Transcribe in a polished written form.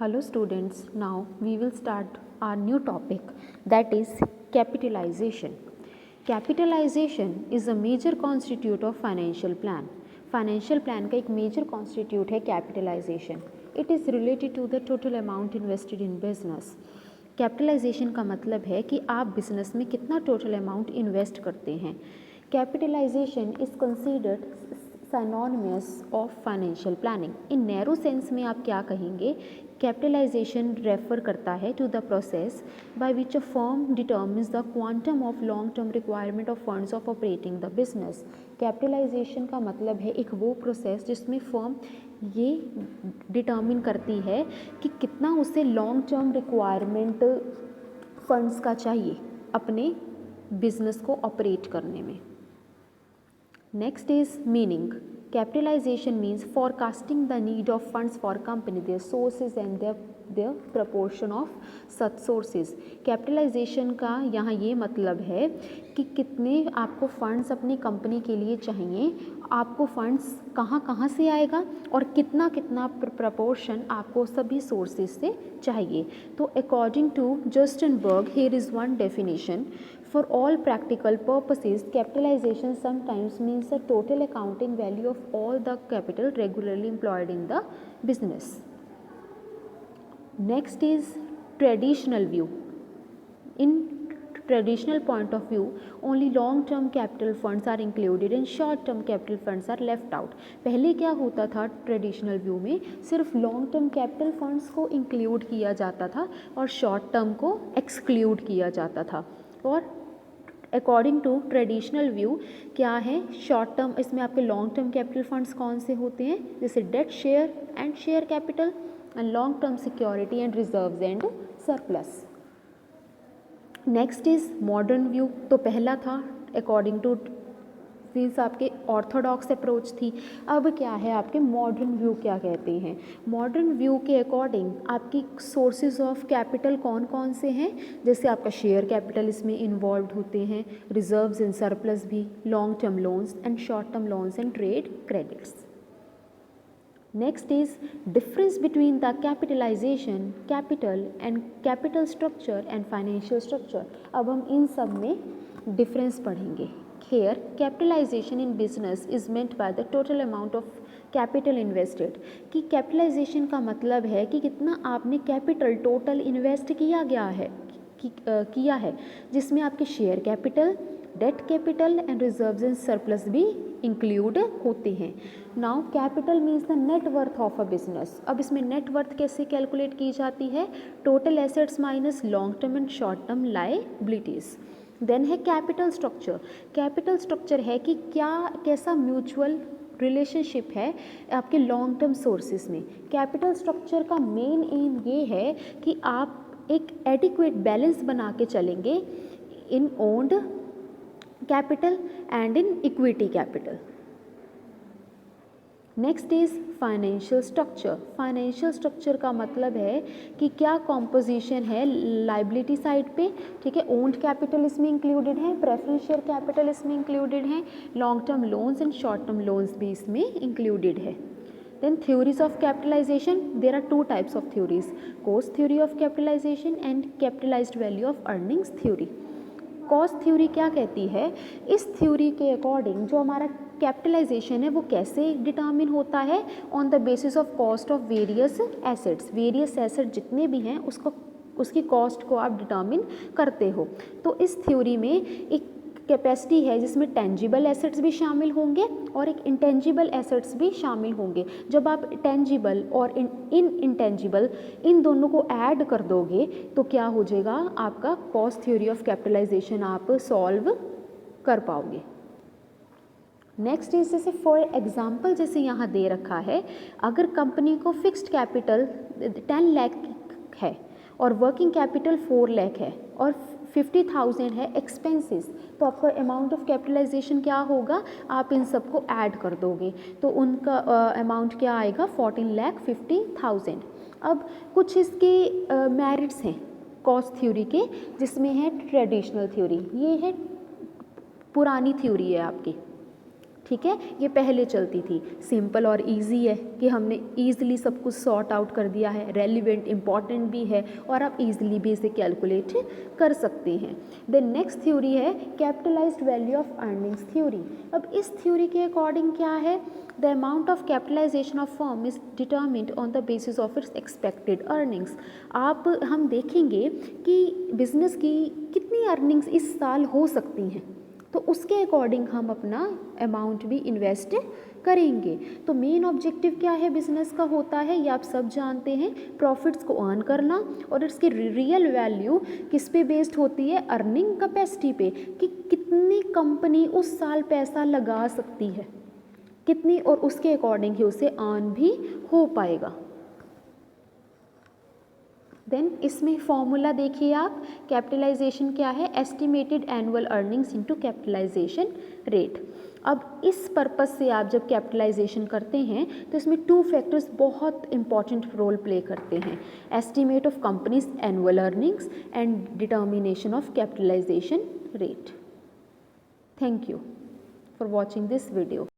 Hello students, now we will start our new topic, that is capitalization. Capitalization is a major constitute of financial plan. Financial plan का एक major constitute है capitalization. It is related to the total amount invested in business. Capitalisation का मतलब है कि आप business में कितना टोटल अमाउंट इन्वेस्ट करते हैं. Capitalisation is considered synonymous of financial planning. In narrow sense में आप क्या कहेंगे? कैपिटलाइजेशन रेफर करता है to the process by which a firm determines the quantum of long term requirement of funds of operating the business. Capitalisation का मतलब है एक वो प्रोसेस जिसमें फर्म ये डिटर्मिन करती है कि कितना उसे लॉन्ग टर्म रिक्वायरमेंट फंड्स का चाहिए अपने बिजनेस को ऑपरेट करने में. Next is meaning. Capitalization means forecasting the need of funds for company, their sources and their proportion of such sources. Capitalization का यहाँ ये मतलब है कि कितने आपको फंड्स अपनी कंपनी के लिए चाहिए, आपको फंड्स कहाँ कहाँ से आएगा और कितना कितना प्रपोर्शन आपको सभी सोर्सेज से चाहिए. तो according to Justinberg, here is one definition. For all practical purposes, capitalization sometimes means the total accounting value of all the capital regularly employed in the business. Next is traditional view. In traditional point of view, only long-term capital funds are included and short-term capital funds are left out. पहले क्या होता था traditional view में? सिर्फ long term capital funds को include किया जाता था और शॉर्ट टर्म को एक्सक्लूड किया जाता था. और अकॉर्डिंग टू ट्रेडिशनल व्यू क्या है? शॉर्ट टर्म, इसमें आपके लॉन्ग टर्म कैपिटल फंड्स कौन से होते हैं? जैसे debt, share and share capital, and long term security and reserves and surplus. Next is modern view. तो पहला था अकॉर्डिंग टू मीन्स आपके ऑर्थोडॉक्स अप्रोच थी. अब क्या है आपके मॉडर्न व्यू? क्या कहते हैं? मॉडर्न व्यू के अकॉर्डिंग आपकी सोर्सेज ऑफ कैपिटल कौन कौन से हैं? जैसे आपका शेयर कैपिटल इसमें इन्वॉल्व होते हैं, रिजर्व्स एंड सरप्लस भी, long term loans and short term loans and trade credits. Next is difference between the capitalization, capital and capital structure and financial structure. अब हम इन सब में डिफरेंस पढ़ेंगे. Here, capitalization in business is meant by the total amount of capital invested. कि capitalization का मतलब है कि कितना आपने कैपिटल टोटल इन्वेस्ट किया है, जिसमें आपके share capital, debt capital and reserves and surplus भी इंक्लूड होते हैं. Now capital means the net worth of a business. अब इसमें नेट वर्थ कैसे कैलकुलेट की जाती है? Total assets minus long term and short term liabilities. Then है कैपिटल स्ट्रक्चर. कैपिटल स्ट्रक्चर है कि कैसा म्यूचुअल रिलेशनशिप है आपके लॉन्ग टर्म सोर्सेज में. कैपिटल स्ट्रक्चर का मेन एम ये है कि आप एक एडिक्वेट बैलेंस बना के चलेंगे in owned capital and in equity capital. Next is financial structure. Financial structure का मतलब है कि क्या कॉम्पोजिशन है लाइबिलिटी साइड पे. ठीक है, ओन्ड कैपिटल इसमें इंक्लूडेड है, प्रेफरेंस शेयर कैपिटल इसमें इंक्लूडेड है, long term loans and short term loans भी इसमें इंक्लूडेड है. Then theories of capitalization, there are two types of theories, cost theory of capitalization and capitalized value of earnings theory. Cost theory क्या कहती है? इस theory के according जो हमारा कैपिटलाइजेशन है वो कैसे डिटर्मिन होता है? On the basis of cost of various assets. Various asset जितने भी हैं उसकी कॉस्ट को आप डिटर्मिन करते हो. तो इस थ्योरी में एक कैपेसिटी है जिसमें टेंजिबल एसेट्स भी शामिल होंगे और एक इंटेंजिबल एसेट्स भी शामिल होंगे. जब आप टेंजिबल और इंटेंजिबल इन दोनों को ऐड कर दोगे तो क्या हो जाएगा? आपका कॉस्ट थ्योरी ऑफ कैपिटलाइजेशन आप सॉल्व कर पाओगे. नेक्स्ट इज जैसे फॉर एग्जांपल जैसे यहाँ दे रखा है, अगर कंपनी को फिक्स्ड कैपिटल 10 लाख है और वर्किंग कैपिटल 4 लाख है और 50,000 है एक्सपेंसेस, तो आपका अमाउंट ऑफ कैपिटलाइजेशन क्या होगा? आप इन सबको ऐड कर दोगे तो उनका अमाउंट क्या आएगा? 14,50,000. अब कुछ इसके मेरिट्स हैं कॉस्ट थ्योरी के, जिसमें है ट्रेडिशनल थ्योरी. ये है पुरानी थ्योरी है आपकी. ठीक है, ये पहले चलती थी। सिंपल और इजी है कि हमने ईजिली सब कुछ सॉर्ट आउट कर दिया है, रेलिवेंट इंपॉर्टेंट भी है और आप इजीली भी इसे कैलकुलेट कर सकते हैं। देन नेक्स्ट थ्योरी है capitalised value of earnings theory. अब इस थ्योरी के अकॉर्डिंग क्या है, the amount of capitalisation of firm is determined on the basis of its expected earnings. हम देखेंगे कि बिजनेस की कितनी अर्निंग्स इस साल हो सकती हैं, तो उसके अकॉर्डिंग हम अपना अमाउंट भी इन्वेस्ट करेंगे। तो मेन ऑब्जेक्टिव क्या है बिजनेस का होता है, ये आप सब जानते हैं, प्रॉफिट्स को अर्न करना। और इसकी रियल वैल्यू किस पे बेस्ड होती है, अर्निंग कैपेसिटी पे, कि कितनी कंपनी उस साल पैसा लगा सकती है, कितनी, और उसके अकॉर्डिंग ही उसे अर्न भी हो पाएगा। देन इसमें फॉर्मूला देखिए आप, कैपिटलाइजेशन क्या है, estimated annual earnings into capitalisation rate. अब इस पर्पस से आप जब कैपिटलाइजेशन करते हैं तो इसमें 2 फैक्टर्स बहुत इंपॉर्टेंट रोल प्ले करते हैं, estimate of company's annual earnings and determination of capitalisation rate. Thank you for watching this video.